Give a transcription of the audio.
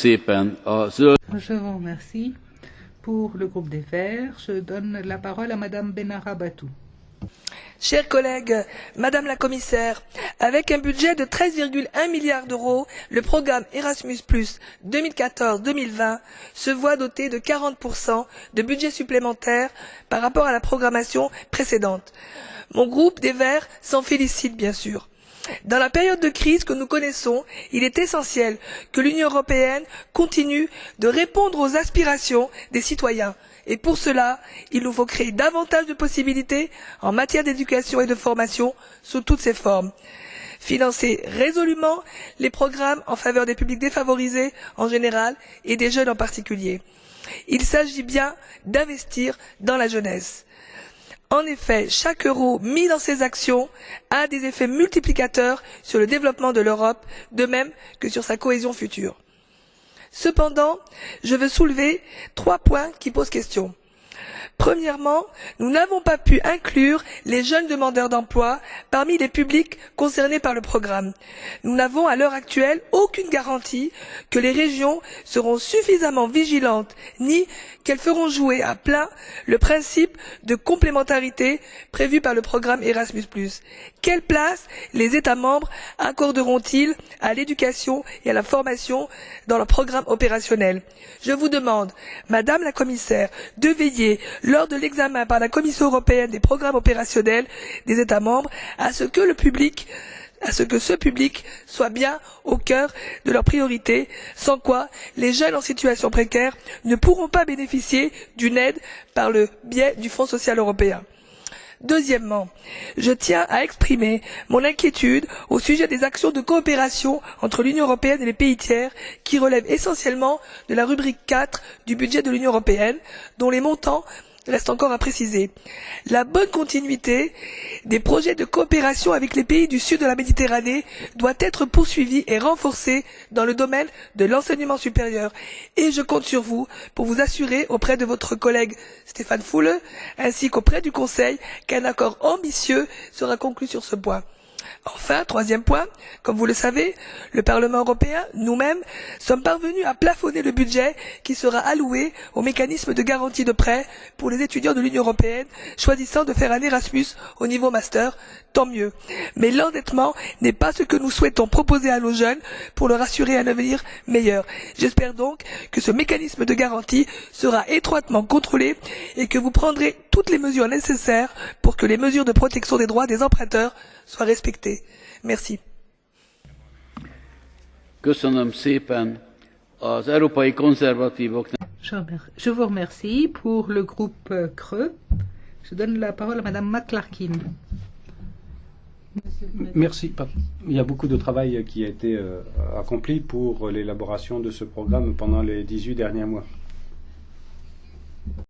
Je vous remercie. Pour le groupe des Verts, je donne la parole à Madame Benarabatou. Chers collègues, Madame la Commissaire, avec un budget de 13,1 milliards d'euros, le programme Erasmus 2014-2020 se voit doté de 40% de budget supplémentaire par rapport à la programmation précédente. Mon groupe des Verts s'en félicite bien sûr. Dans la période de crise que nous connaissons, il est essentiel que l'Union européenne continue de répondre aux aspirations des citoyens. Et pour cela, il nous faut créer davantage de possibilités en matière d'éducation et de formation sous toutes ses formes. Financer résolument les programmes en faveur des publics défavorisés en général et des jeunes en particulier. Il s'agit bien d'investir dans la jeunesse. En effet, chaque euro mis dans ces actions a des effets multiplicateurs sur le développement de l'Europe, de même que sur sa cohésion future. Cependant, je veux soulever 3 points qui posent question. Premièrement, nous n'avons pas pu inclure les jeunes demandeurs d'emploi parmi les publics concernés par le programme. Nous n'avons à l'heure actuelle aucune garantie que les régions seront suffisamment vigilantes ni qu'elles feront jouer à plein le principe de complémentarité prévu par le programme Erasmus+. Quelle place les États membres accorderont-ils à l'éducation et à la formation dans leur programme opérationnel? Je vous demande, Madame la Commissaire, de veiller lors de l'examen par la Commission européenne des programmes opérationnels des États membres à ce que ce public soit bien au cœur de leurs priorités, sans quoi les jeunes en situation précaire ne pourront pas bénéficier d'une aide par le biais du Fonds social européen. Deuxièmement, je tiens à exprimer mon inquiétude au sujet des actions de coopération entre l'Union européenne et les pays tiers qui relèvent essentiellement de la rubrique 4 du budget de l'Union européenne, dont les montants reste encore à préciser. La bonne continuité des projets de coopération avec les pays du sud de la Méditerranée doit être poursuivie et renforcée dans le domaine de l'enseignement supérieur. Et je compte sur vous pour vous assurer auprès de votre collègue Stéphane Füle ainsi qu'auprès du Conseil qu'un accord ambitieux sera conclu sur ce point. Enfin, troisième point, comme vous le savez, le Parlement européen, nous-mêmes, sommes parvenus à plafonner le budget qui sera alloué au mécanisme de garantie de prêt pour les étudiants de l'Union européenne choisissant de faire un Erasmus au niveau master, tant mieux. Mais l'endettement n'est pas ce que nous souhaitons proposer à nos jeunes pour leur assurer un avenir meilleur. J'espère donc que ce mécanisme de garantie sera étroitement contrôlé et que vous prendrez toutes les mesures nécessaires pour que les mesures de protection des droits des emprunteurs soient respectées. Merci. Je vous remercie. Pour le groupe Creux, je donne la parole à Madame McClarkin. Merci. Il y a beaucoup de travail qui a été accompli pour l'élaboration de ce programme pendant les 18 derniers mois.